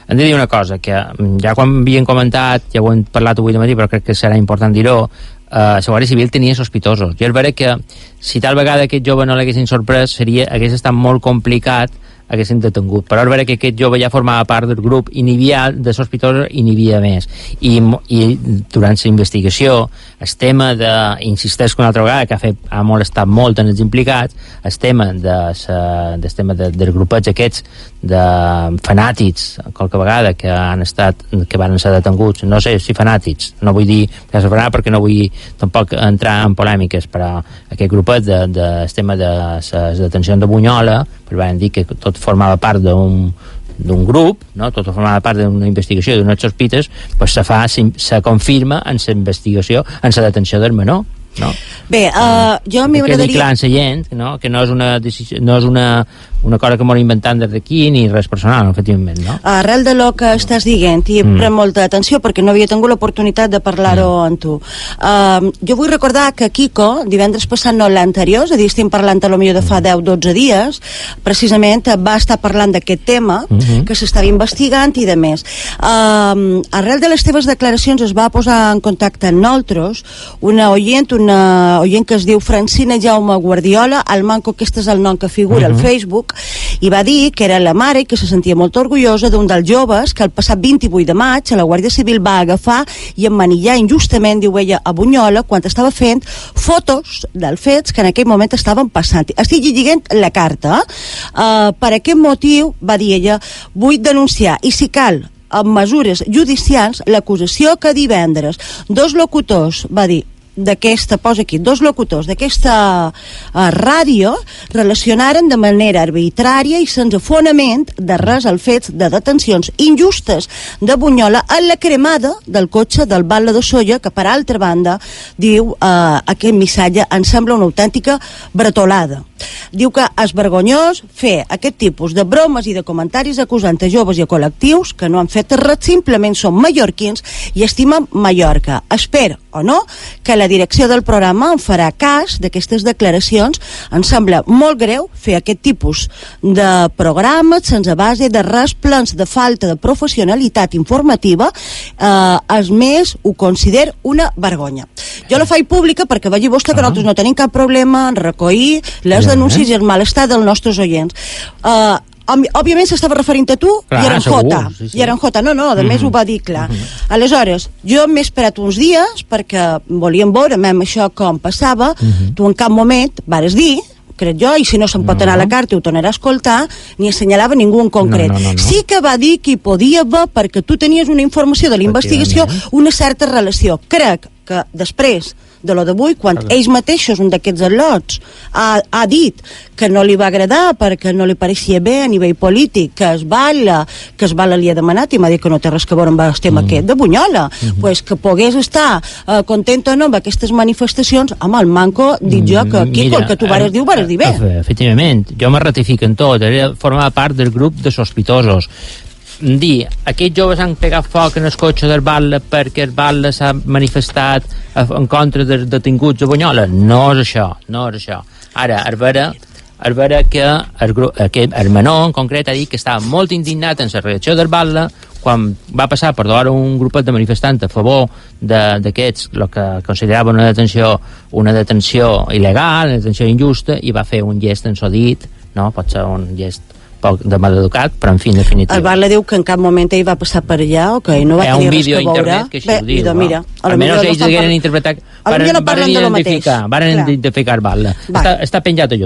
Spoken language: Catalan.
Hem de dir una cosa, que ja quan havien comentat, ja ho hem parlat avui de matí, però crec que serà important dir-ho, la Guàrdia Civil tenia sospitosos. Jo és vera que si tal vegada aquest jove no l'haguessin sorprès hagués estat molt complicat haguessin detengut, però és vera que aquest jove ja formava part del grup i n'hi havia de sospitosos i n'hi havia més i durant la investigació el tema insisteix una altra vegada que ha molestat molt en els implicats, el tema dels grupets aquests de fanàtics qualque vegada que van ser detenguts, no sé si fanàtics, no vull dir que perquè no vull tampoc entrar en polèmiques, però aquest grupet del tema de les detencions de Bunyola, però van dir que tot formava part d'un grup, no? Tot formava part d'una investigació, d'unes sospites, pues se confirma en la investigació, en la detenció del menor, no? Bé, jo m'hi m'agradaria... Que clar en la gent, no? Que no és una decisió, no és una cosa que m'ho inventant des d'aquí ni res personal, efectivament, no? Arrel de lo que estàs dient, i pren molta atenció perquè no havia tingut l'oportunitat de parlar-ho amb tu. Jo vull recordar que Kiko, divendres passat, no l'anterior, és a dir, estem parlant a lo millor de fa 10-12 dies, precisament va estar parlant d'aquest tema, que s'estava investigant i de més. Arrel de les teves declaracions es va posar en contacte amb nosaltres una oient que es diu Francina Jaume Guardiola, al manco aquest és el nom que figura al Facebook, i va dir que era la mare i que se sentia molt orgullosa d'un dels joves que el passat 28 de maig la Guàrdia Civil va agafar i emmanillar injustament, diu ella, a Bunyola quan estava fent fotos dels fets que en aquell moment estaven passant. Estic llegint la carta. Per aquest motiu, va dir ella, vull denunciar, i si cal, amb mesures judicials, l'acusació que divendres dos locutors, va dir, posa aquí, dos locutors d'aquesta ràdio relacionaren de manera arbitrària i sense fonament de res els fets de detencions injustes de Bunyola en la cremada del cotxe del Batlle de Sóller, que per altra banda diu aquest missatge em sembla una autèntica bretolada. Diu que és vergonyós fer aquest tipus de bromes i de comentaris acusant a joves i a col·lectius que no han fet res, simplement són mallorquins i estimen Mallorca. Espero o no que la direcció del programa en farà cas d'aquestes declaracions. Em sembla molt greu fer aquest tipus de programes sense base de res, plens de falta de professionalitat informativa. És més, ho considero una vergonya. Jo la faig pública perquè vegi vostè que nosaltres no tenim cap problema en recollir les denúncies i el malestar dels nostres oients. Òbviament s'estava referint a tu, clar, i era en Jota. Sí. I era en Jota, no, a més ho va dir clar. Aleshores, jo m'he esperat uns dies perquè volíem veure això com passava. Tu en cap moment vares dir, crec jo, i si no se'n pot anar a la carta ho tornarà a escoltar, ni assenyalava ningú en concret. No. Sí que va dir que hi podia haver, perquè tu tenies una informació de la investigació, una certa relació. Crec que després de lo d'avui, quan ells mateixos, un d'aquests al·lots, ha dit que no li va agradar perquè no li pareixia bé a nivell polític, que es Bala li ha demanat i m'ha dit que no té res que veure amb el tema aquest de Bunyola, pues que pogués estar content o no amb aquestes manifestacions, amb el manco, dic jo, que aquí, el que tu vares dir, ho vares dir bé. Efectivament, jo me ratifico en tot, formava part del grup de sospitosos. Dir, aquests joves han pegat foc en el cotxe del Batlle perquè el Batlle s'ha manifestat en contra dels detinguts de Bunyola. No és això. Ara, és vera que el menor en concret ha dit que estava molt indignat en la reacció del Batlle quan va passar per davant un grupet de manifestants a favor d'aquests, el que considerava una detenció il·legal, una detenció injusta, i va fer un gest ensodit, no? Pot ser un gest poc de maleducat, però en fi, en definitiu. El Batlle diu que en cap moment ell va passar per allà o que no va tenir res que veure. Hi ha un vídeo a internet que així ho diu. Mira, almenys ells hagueren interpretat, varen identificar el Batlle. Està penjat a YouTube.